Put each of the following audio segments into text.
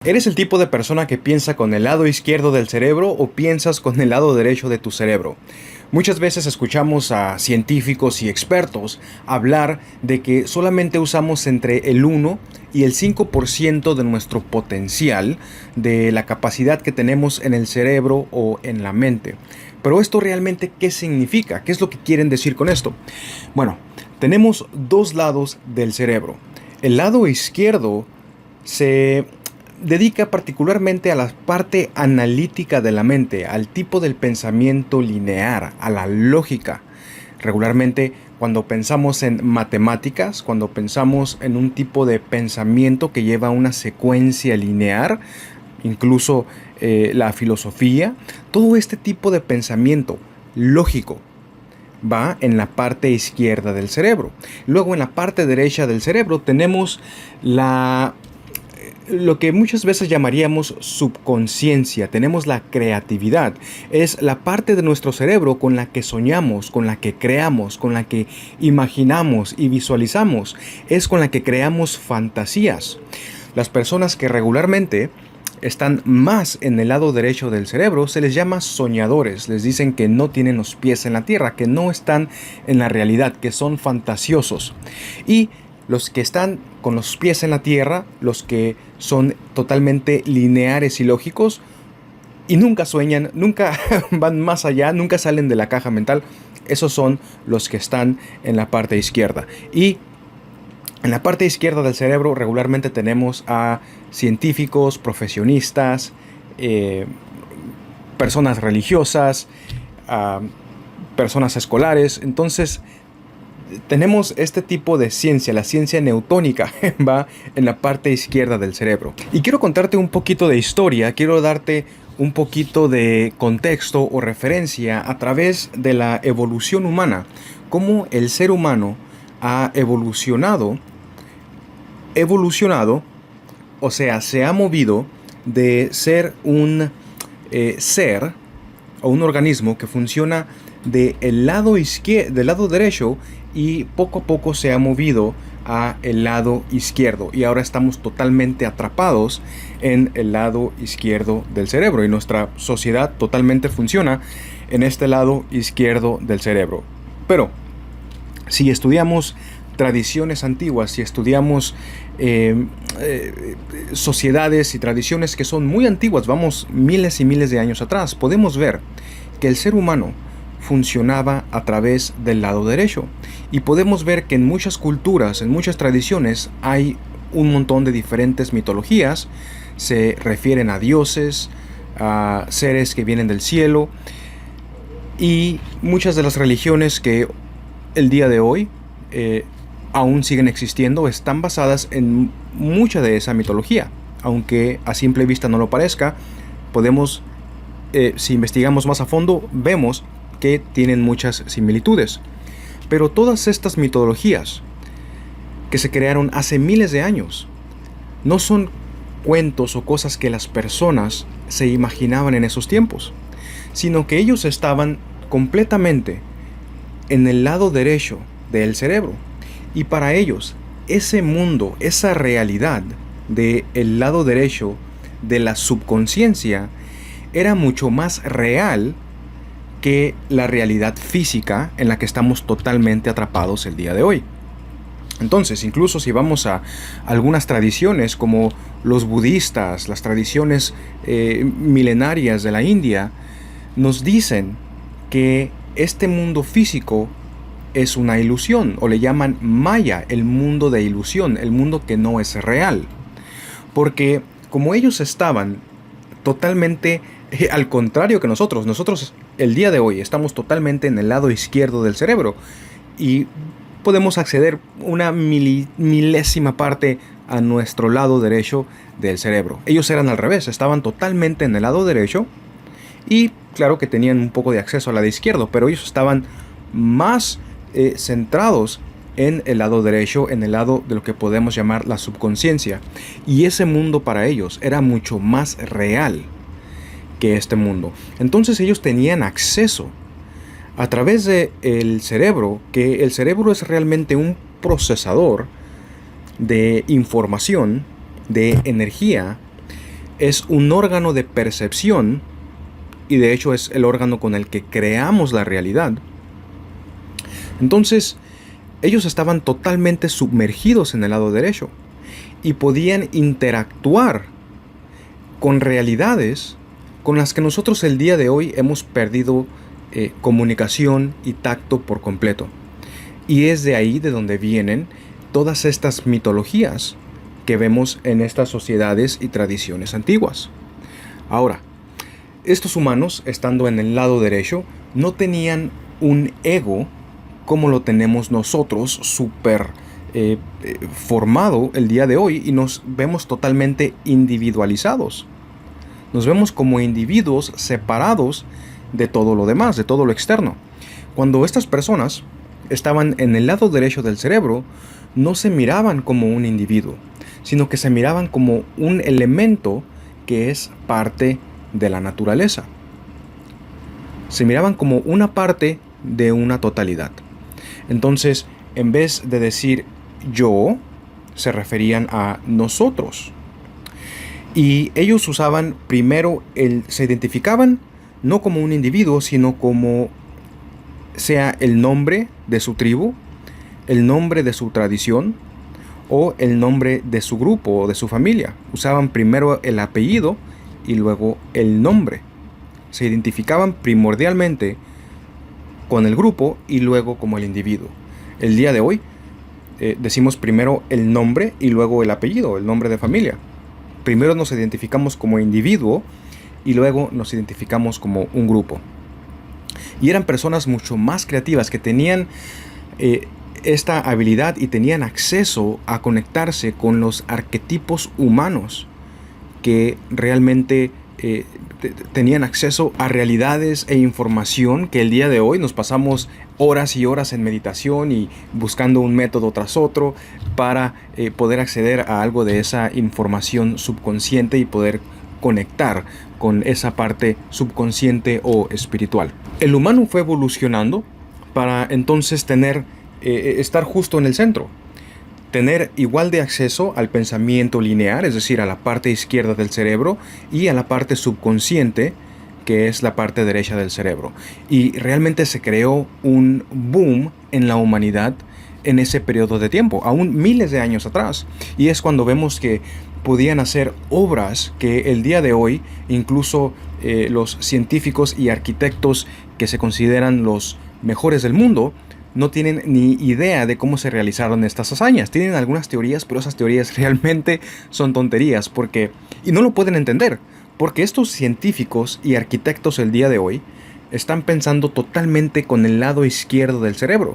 ¿Eres el tipo de persona que piensa con el lado izquierdo del cerebro o piensas con el lado derecho de tu cerebro? Muchas veces escuchamos a científicos y expertos hablar de que solamente usamos entre el 1 y el 5% de nuestro potencial, de la capacidad que tenemos en el cerebro o en la mente. Pero esto realmente, ¿qué significa? ¿Qué es lo que quieren decir con esto? Bueno, tenemos dos lados del cerebro. El lado izquierdo se dedica particularmente a la parte analítica de la mente, al tipo del pensamiento lineal, a la lógica. Regularmente, cuando pensamos en matemáticas, cuando pensamos en un tipo de pensamiento que lleva una secuencia lineal, incluso la filosofía, todo este tipo de pensamiento lógico va en la parte izquierda del cerebro. Luego, en la parte derecha del cerebro tenemos lo que muchas veces llamaríamos subconsciencia. Tenemos la creatividad. Es la parte de nuestro cerebro con la que soñamos, con la que creamos, con la que imaginamos y visualizamos. Es con la que creamos fantasías. Las personas que regularmente están más en el lado derecho del cerebro se les llama soñadores. Les dicen que no tienen los pies en la tierra, que no están en la realidad, que son fantasiosos. Y los que están con los pies en la tierra, los que son totalmente lineares y lógicos y nunca sueñan, nunca van más allá, nunca salen de la caja mental, esos son los que están en la parte izquierda. Y en la parte izquierda del cerebro regularmente tenemos a científicos, profesionistas, personas religiosas, personas escolares. Entonces, tenemos este tipo de ciencia, la ciencia newtónica, va en la parte izquierda del cerebro. Y quiero contarte un poquito de historia, quiero darte un poquito de contexto o referencia a través de la evolución humana, cómo el ser humano ha evolucionado, o sea, se ha movido de ser un ser o un organismo que funciona del lado derecho y poco a poco se ha movido a el lado izquierdo y ahora estamos totalmente atrapados en el lado izquierdo del cerebro y nuestra sociedad totalmente funciona en este lado izquierdo del cerebro. Pero si estudiamos tradiciones antiguas, si estudiamos sociedades y tradiciones que son muy antiguas, vamos miles y miles de años atrás, podemos ver que el ser humano funcionaba a través del lado derecho y podemos ver que en muchas culturas, en muchas tradiciones hay un montón de diferentes mitologías, se refieren a dioses, a seres que vienen del cielo y muchas de las religiones que el día de hoy aún siguen existiendo están basadas en mucha de esa mitología, aunque a simple vista no lo parezca. Podemos, si investigamos más a fondo, vemos que tienen muchas similitudes. Pero todas estas mitologías que se crearon hace miles de años no son cuentos o cosas que las personas se imaginaban en esos tiempos, sino que ellos estaban completamente en el lado derecho del cerebro. Y para ellos, ese mundo, esa realidad del lado derecho de la subconsciencia era mucho más real que la realidad física en la que estamos totalmente atrapados el día de hoy. Entonces, incluso si vamos a algunas tradiciones como los budistas, las tradiciones milenarias de la India, nos dicen que este mundo físico es una ilusión, o le llaman Maya, el mundo de ilusión, el mundo que no es real. Porque como ellos estaban totalmente al contrario que nosotros el día de hoy estamos totalmente en el lado izquierdo del cerebro y podemos acceder una milésima parte a nuestro lado derecho del cerebro. Ellos eran al revés, estaban totalmente en el lado derecho y claro que tenían un poco de acceso al lado izquierdo, pero ellos estaban más centrados en el lado derecho, en el lado de lo que podemos llamar la subconsciencia, y ese mundo para ellos era mucho más real que este mundo. Entonces ellos tenían acceso a través del cerebro, que el cerebro es realmente un procesador de información, de energía, es un órgano de percepción, y de hecho es el órgano con el que creamos la realidad. Entonces, ellos estaban totalmente sumergidos en el lado derecho y podían interactuar con realidades con las que nosotros el día de hoy hemos perdido comunicación y tacto por completo. Y es de ahí de donde vienen todas estas mitologías que vemos en estas sociedades y tradiciones antiguas. Ahora, estos humanos, estando en el lado derecho, no tenían un ego como lo tenemos nosotros, súper formado el día de hoy, y nos vemos totalmente individualizados. Nos vemos como individuos separados de todo lo demás, de todo lo externo. Cuando estas personas estaban en el lado derecho del cerebro, no se miraban como un individuo, sino que se miraban como un elemento que es parte de la naturaleza. Se miraban como una parte de una totalidad. Entonces, en vez de decir yo, se referían a nosotros. Y ellos usaban primero se identificaban no como un individuo, sino como sea el nombre de su tribu, el nombre de su tradición o el nombre de su grupo o de su familia. Usaban primero el apellido y luego el nombre. Se identificaban primordialmente con el grupo y luego como el individuo. El día de hoy decimos primero el nombre y luego el apellido, el nombre de familia. Primero nos identificamos como individuo y luego nos identificamos como un grupo. Y eran personas mucho más creativas que tenían esta habilidad y tenían acceso a conectarse con los arquetipos humanos, que realmente tenían acceso a realidades e información que el día de hoy nos pasamos horas y horas en meditación y buscando un método tras otro para poder acceder a algo de esa información subconsciente y poder conectar con esa parte subconsciente o espiritual. El humano fue evolucionando para entonces estar justo en el centro, tener igual de acceso al pensamiento lineal, es decir, a la parte izquierda del cerebro, y a la parte subconsciente, que es la parte derecha del cerebro. Y realmente se creó un boom en la humanidad en ese periodo de tiempo, aún miles de años atrás. Y es cuando vemos que podían hacer obras que el día de hoy, incluso los científicos y arquitectos que se consideran los mejores del mundo, no tienen ni idea de cómo se realizaron estas hazañas. Tienen algunas teorías, pero esas teorías realmente son tonterías, y no lo pueden entender, porque estos científicos y arquitectos el día de hoy están pensando totalmente con el lado izquierdo del cerebro,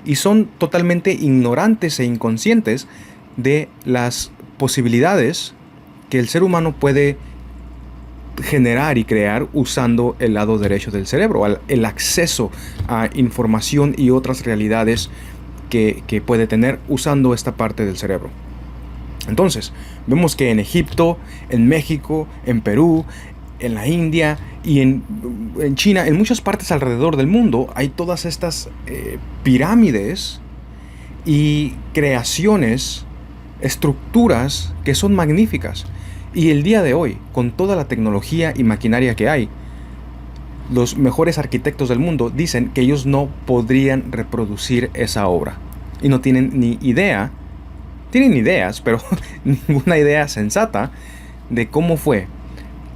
y son totalmente ignorantes e inconscientes de las posibilidades que el ser humano puede generar y crear usando el lado derecho del cerebro, el acceso a información y otras realidades que puede tener usando esta parte del cerebro. Entonces, vemos que en Egipto, en México, en Perú, en la India y en China, en muchas partes alrededor del mundo, hay todas estas pirámides y creaciones, estructuras que son magníficas. Y el día de hoy, con toda la tecnología y maquinaria que hay, los mejores arquitectos del mundo dicen que ellos no podrían reproducir esa obra. Y no tienen ni idea, tienen ideas, pero ninguna idea sensata de cómo fue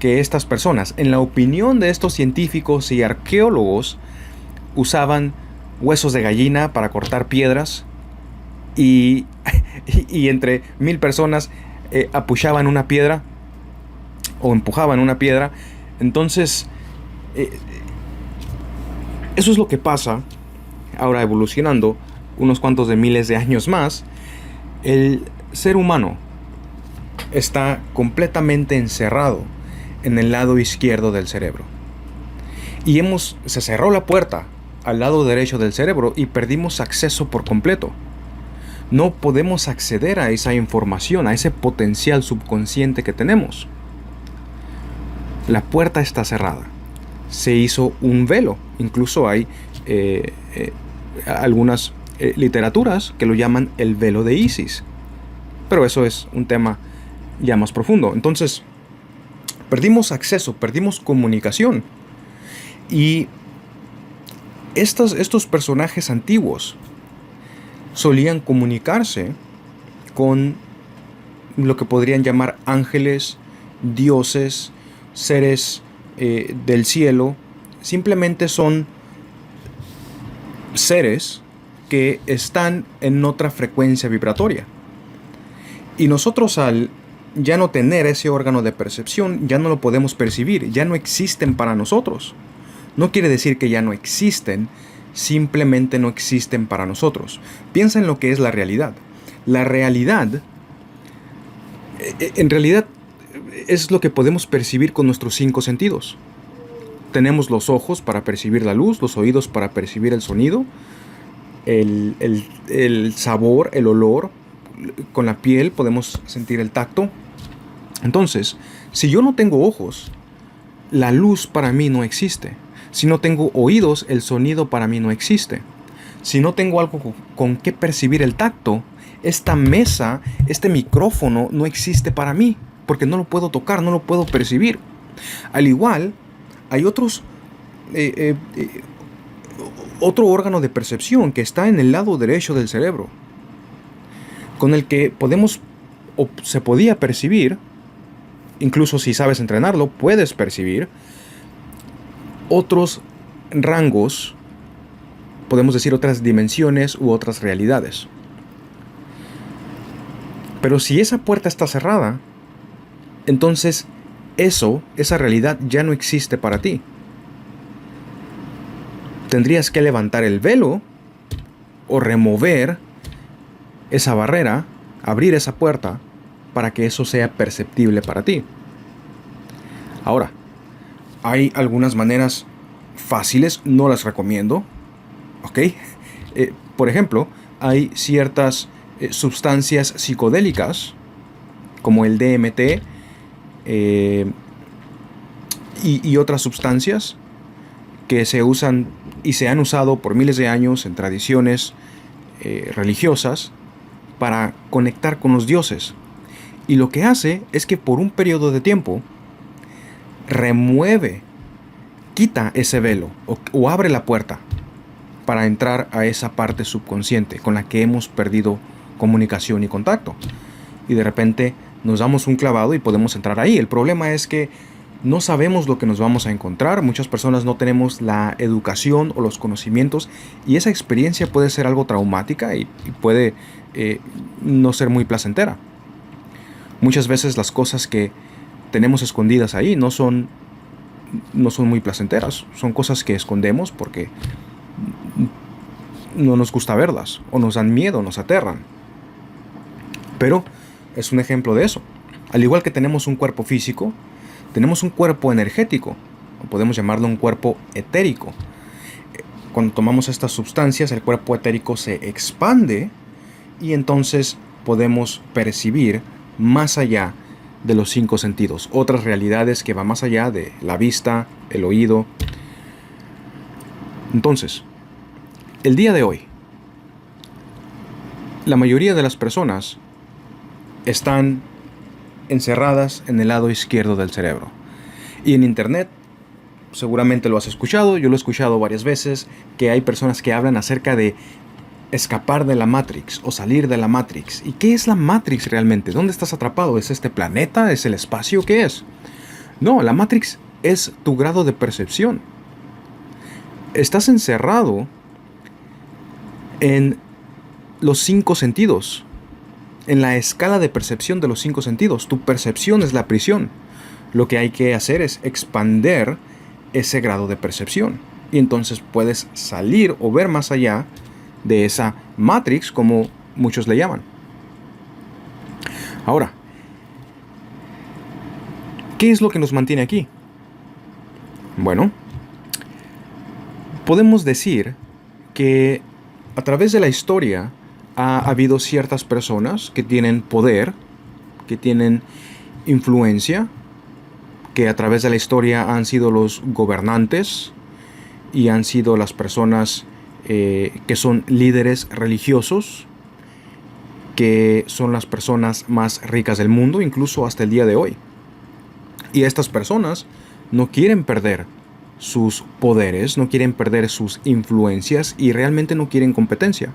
que estas personas, en la opinión de estos científicos y arqueólogos, usaban huesos de gallina para cortar piedras y entre 1000 personas apuchaban una piedra o empujaban una piedra. Entonces, eso es lo que pasa ahora, evolucionando unos cuantos de miles de años más. El ser humano está completamente encerrado en el lado izquierdo del cerebro, y se cerró la puerta al lado derecho del cerebro y perdimos acceso por completo. No podemos acceder a esa información, a ese potencial subconsciente que tenemos. La puerta está cerrada. Se hizo un velo. Incluso hay algunas literaturas que lo llaman el velo de Isis. Pero eso es un tema ya más profundo. Entonces, Perdimos acceso, perdimos comunicación. Y estos personajes antiguos solían comunicarse con lo que podrían llamar ángeles, dioses, seres del cielo. Simplemente son seres que están en otra frecuencia vibratoria. Y nosotros, al ya no tener ese órgano de percepción, ya no lo podemos percibir, ya no existen para nosotros. No quiere decir que ya no existen, simplemente no existen para nosotros. Piensa en lo que es la realidad. La realidad, en realidad, es lo que podemos percibir con nuestros 5 sentidos. Tenemos los ojos para percibir la luz, los oídos para percibir el sonido, el sabor, el olor. Con la piel podemos sentir el tacto. Entonces, si yo no tengo ojos, la luz para mí no existe. Si no tengo oídos, el sonido para mí no existe. Si no tengo algo con qué percibir el tacto, esta mesa, este micrófono no existe para mí, porque no lo puedo tocar, no lo puedo percibir. Al igual, hay otro órgano de percepción que está en el lado derecho del cerebro, con el que podemos, o se podía percibir, incluso si sabes entrenarlo, puedes percibir otros rangos, podemos decir otras dimensiones u otras realidades. Pero si esa puerta está cerrada, entonces esa realidad ya no existe para ti. Tendrías que levantar el velo o remover esa barrera, abrir esa puerta para que eso sea perceptible para ti. Ahora, hay algunas maneras fáciles, no las recomiendo, ¿ok? Por ejemplo, hay ciertas sustancias psicodélicas, como el DMT y otras sustancias que se usan y se han usado por miles de años en tradiciones religiosas para conectar con los dioses. Y lo que hace es que por un periodo de tiempo quita ese velo o abre la puerta para entrar a esa parte subconsciente con la que hemos perdido comunicación y contacto. Y de repente nos damos un clavado y podemos entrar ahí. El problema es que no sabemos lo que nos vamos a encontrar. Muchas personas no tenemos la educación o los conocimientos, y esa experiencia puede ser algo traumática y puede no ser muy placentera. Muchas veces las cosas que tenemos escondidas ahí no son muy placenteras. Son cosas que escondemos porque no nos gusta verlas, o nos dan miedo, nos aterran. Pero es un ejemplo de eso. Al igual que tenemos un cuerpo físico, tenemos un cuerpo energético, o podemos llamarlo un cuerpo etérico. Cuando tomamos estas sustancias, el cuerpo etérico se expande y entonces podemos percibir más allá de los 5 sentidos, otras realidades que van más allá de la vista, el oído. Entonces, el día de hoy, la mayoría de las personas están encerradas en el lado izquierdo del cerebro. Y en internet, seguramente lo has escuchado, yo lo he escuchado varias veces, que hay personas que hablan acerca de escapar de la Matrix o salir de la Matrix. ¿Y qué es la Matrix realmente? ¿Dónde estás atrapado? ¿Es este planeta? ¿Es el espacio? ¿Qué es? No, la Matrix es tu grado de percepción. Estás encerrado en los 5 sentidos, en la escala de percepción de los 5 sentidos. Tu percepción es la prisión. Lo que hay que hacer es expander ese grado de percepción, y entonces puedes salir o ver más allá de esa Matrix, como muchos le llaman. Ahora, ¿qué es lo que nos mantiene aquí? Bueno, podemos decir que a través de la historia ha habido ciertas personas que tienen poder, que tienen influencia, que a través de la historia han sido los gobernantes y han sido las personas que son líderes religiosos, que son las personas más ricas del mundo, incluso hasta el día de hoy. Y estas personas no quieren perder sus poderes, no quieren perder sus influencias y realmente no quieren competencia.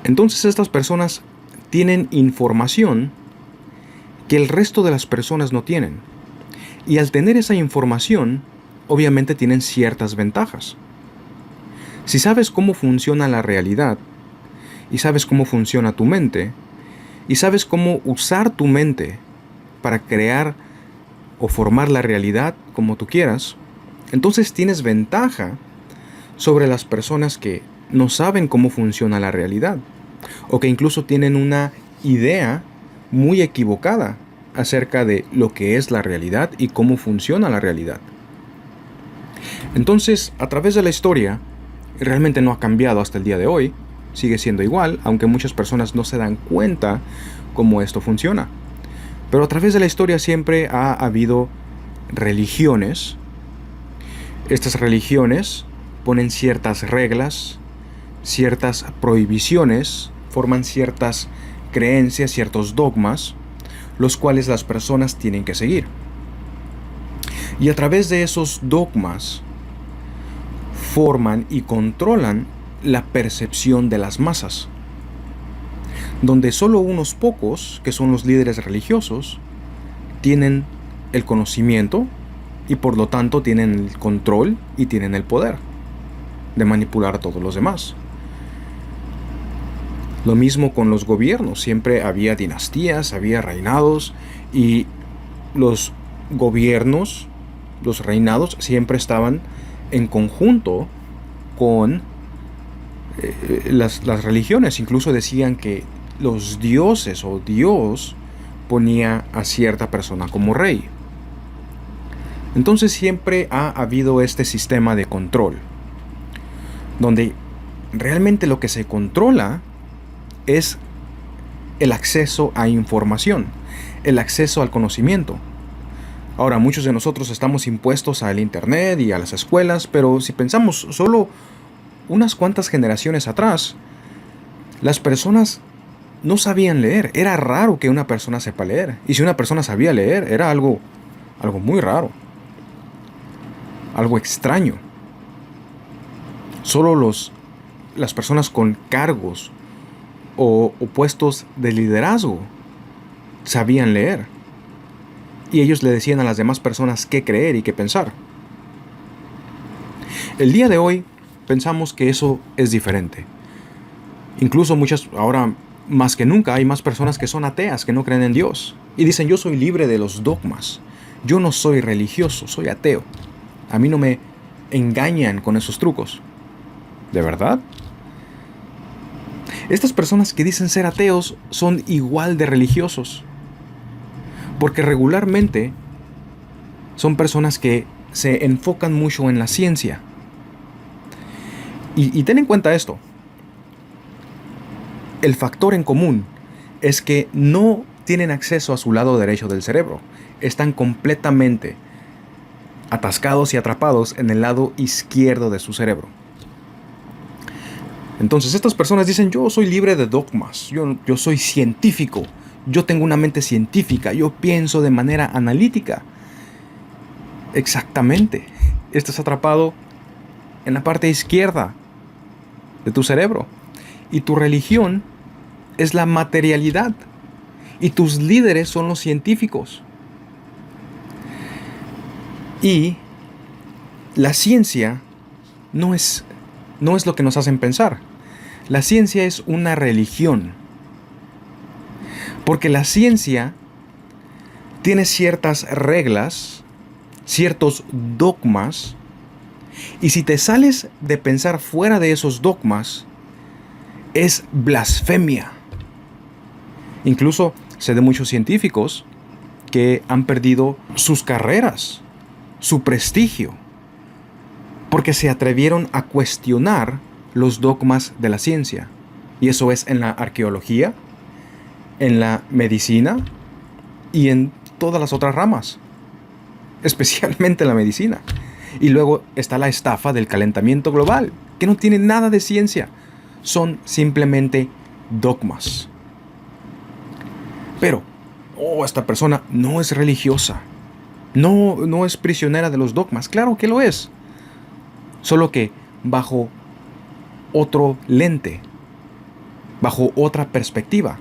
Entonces estas personas tienen información que el resto de las personas no tienen. Y al tener esa información, obviamente tienen ciertas ventajas. Si sabes cómo funciona la realidad, y sabes cómo funciona tu mente, y sabes cómo usar tu mente para crear o formar la realidad como tú quieras, entonces tienes ventaja sobre las personas que no saben cómo funciona la realidad, o que incluso tienen una idea muy equivocada acerca de lo que es la realidad y cómo funciona la realidad. Entonces, a través de la historia, realmente no ha cambiado hasta el día de hoy, sigue siendo igual, aunque muchas personas no se dan cuenta cómo esto funciona. Pero a través de la historia siempre ha habido religiones. Estas religiones ponen ciertas reglas, ciertas prohibiciones, forman ciertas creencias, ciertos dogmas, los cuales las personas tienen que seguir. Y a través de esos dogmas forman y controlan la percepción de las masas, donde solo unos pocos, que son los líderes religiosos, tienen el conocimiento y por lo tanto tienen el control y tienen el poder de manipular a todos los demás. Lo mismo con los gobiernos, siempre había dinastías, había reinados y los gobiernos, los reinados siempre estaban en conjunto con las religiones. Incluso decían que los dioses o Dios ponía a cierta persona como rey. Entonces siempre ha habido este sistema de control, donde realmente lo que se controla es el acceso a información, el acceso al conocimiento. Ahora, muchos de nosotros estamos impuestos al internet y a las escuelas, pero si pensamos solo unas cuantas generaciones atrás, las personas no sabían leer. Era raro que una persona sepa leer. Y si una persona sabía leer, era algo muy raro, algo extraño. Solo las personas con cargos o puestos de liderazgo sabían leer. Y ellos le decían a las demás personas qué creer y qué pensar. El día de hoy pensamos que eso es diferente. Incluso ahora más que nunca, hay más personas que son ateas, que no creen en Dios. Y dicen, yo soy libre de los dogmas. Yo no soy religioso, soy ateo. A mí no me engañan con esos trucos. ¿De verdad? Estas personas que dicen ser ateos son igual de religiosos. Porque regularmente son personas que se enfocan mucho en la ciencia. Y ten en cuenta esto. El factor en común es que no tienen acceso a su lado derecho del cerebro. Están completamente atascados y atrapados en el lado izquierdo de su cerebro. Entonces estas personas dicen, yo soy libre de dogmas, yo soy científico, yo tengo una mente científica, yo pienso de manera analítica. Exactamente, estás atrapado en la parte izquierda de tu cerebro. Y tu religión es la materialidad. Y tus líderes son los científicos. Y la ciencia no es lo que nos hacen pensar. La ciencia es una religión. Porque la ciencia tiene ciertas reglas, ciertos dogmas, y si te sales de pensar fuera de esos dogmas, es blasfemia. Incluso sé de muchos científicos que han perdido sus carreras, su prestigio, porque se atrevieron a cuestionar los dogmas de la ciencia. Y eso es en la arqueología, en la medicina y en todas las otras ramas, especialmente en la medicina. Y luego está la estafa del calentamiento global, que no tiene nada de ciencia, son simplemente dogmas. Pero, esta persona no es religiosa, No es prisionera de los dogmas. Claro que lo es. Solo que bajo otro lente, bajo otra perspectiva.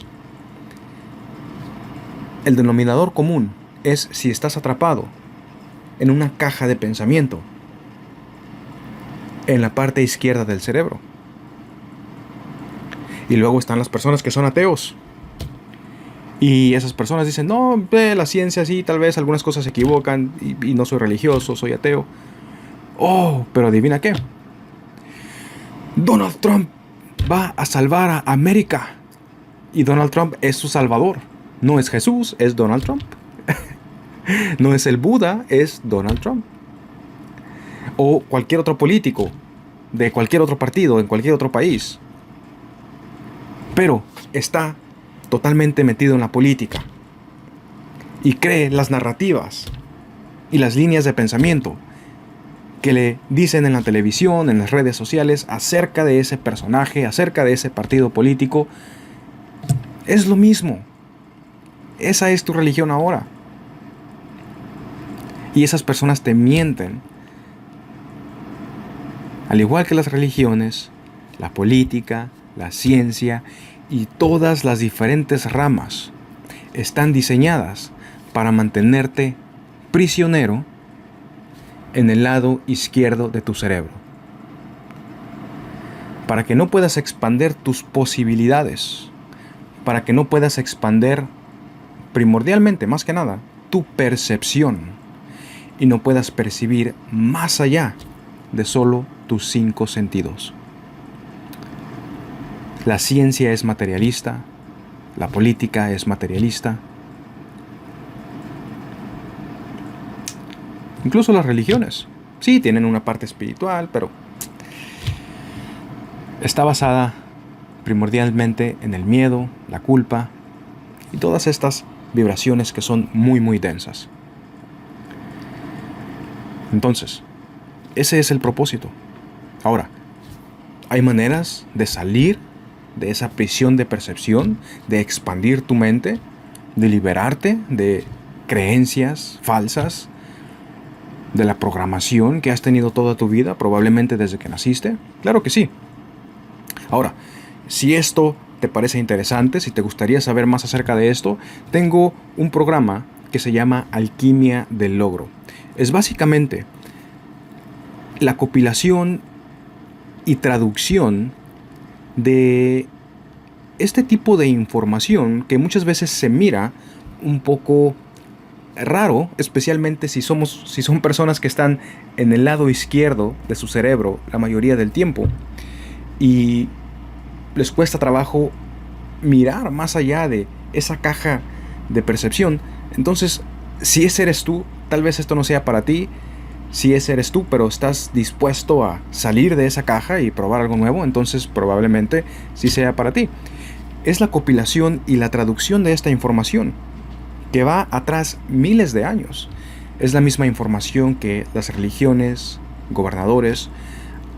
El denominador común es si estás atrapado en una caja de pensamiento en la parte izquierda del cerebro. Y luego están las personas que son ateos. Y esas personas dicen, no, la ciencia sí, tal vez algunas cosas se equivocan y no soy religioso, soy ateo. Oh, pero adivina qué. Donald Trump va a salvar a América. Y Donald Trump es su salvador. No es Jesús, es Donald Trump. No es el Buda, es Donald Trump. O cualquier otro político de cualquier otro partido, en cualquier otro país. Pero está totalmente metido en la política y cree las narrativas y las líneas de pensamiento que le dicen en la televisión, en las redes sociales, acerca de ese personaje, acerca de ese partido político. Es lo mismo. Esa es tu religión ahora. Y esas personas te mienten. Al igual que las religiones, la política, la ciencia y todas las diferentes ramas están diseñadas para mantenerte prisionero en el lado izquierdo de tu cerebro, para que no puedas expandir tus posibilidades, para que no puedas expandir primordialmente, más que nada, tu percepción y no puedas percibir más allá de solo tus 5 sentidos. La ciencia es materialista, la política es materialista, incluso las religiones. Sí, tienen una parte espiritual, pero está basada primordialmente en el miedo, la culpa y todas estas vibraciones que son muy, muy densas. Entonces, ese es el propósito. Ahora, hay maneras de salir de esa prisión de percepción, de expandir tu mente, de liberarte de creencias falsas, de la programación que has tenido toda tu vida, probablemente desde que naciste. Claro que sí. Ahora, si esto te parece interesante, si te gustaría saber más acerca de esto, tengo un programa que se llama Alquimia del Logro. Es básicamente la compilación y traducción de este tipo de información que muchas veces se mira un poco raro, especialmente si son personas que están en el lado izquierdo de su cerebro la mayoría del tiempo y les cuesta trabajo mirar más allá de esa caja de percepción. Entonces, si ese eres tú, tal vez esto no sea para ti. Si ese eres tú, pero estás dispuesto a salir de esa caja y probar algo nuevo, entonces probablemente sí sea para ti. Es la compilación y la traducción de esta información que va atrás miles de años. Es la misma información que las religiones, gobernadores,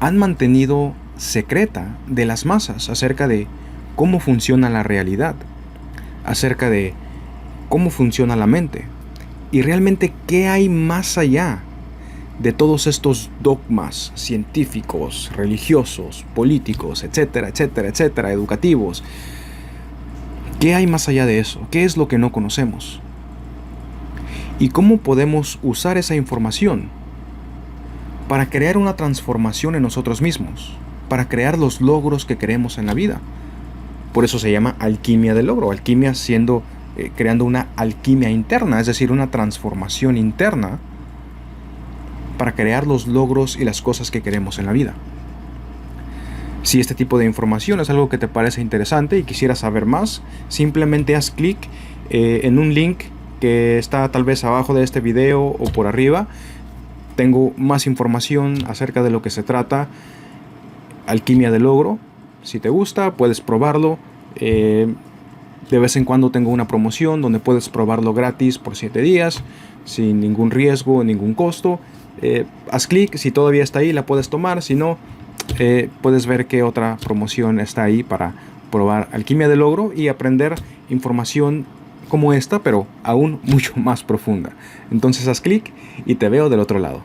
han mantenido secreta de las masas acerca de cómo funciona la realidad, acerca de cómo funciona la mente y realmente qué hay más allá de todos estos dogmas científicos, religiosos, políticos, etcétera, etcétera, etcétera, educativos. ¿Qué hay más allá de eso? ¿Qué es lo que no conocemos? ¿Y cómo podemos usar esa información para crear una transformación en nosotros mismos? Para crear los logros que queremos en la vida. Por eso se llama alquimia del logro. Alquimia creando una alquimia interna, es decir, una transformación interna para crear los logros y las cosas que queremos en la vida. Si este tipo de información es algo que te parece interesante y quisieras saber más, simplemente haz clic en un link que está tal vez abajo de este video o por arriba. Tengo más información acerca de lo que se trata Alquimia del Logro. Si te gusta, puedes probarlo. De vez en cuando tengo una promoción donde puedes probarlo gratis por 7 días, sin ningún riesgo, ningún costo. Haz clic, si todavía está ahí la puedes tomar, si no, puedes ver qué otra promoción está ahí para probar Alquimia del Logro y aprender información como esta, pero aún mucho más profunda. Entonces haz clic y te veo del otro lado.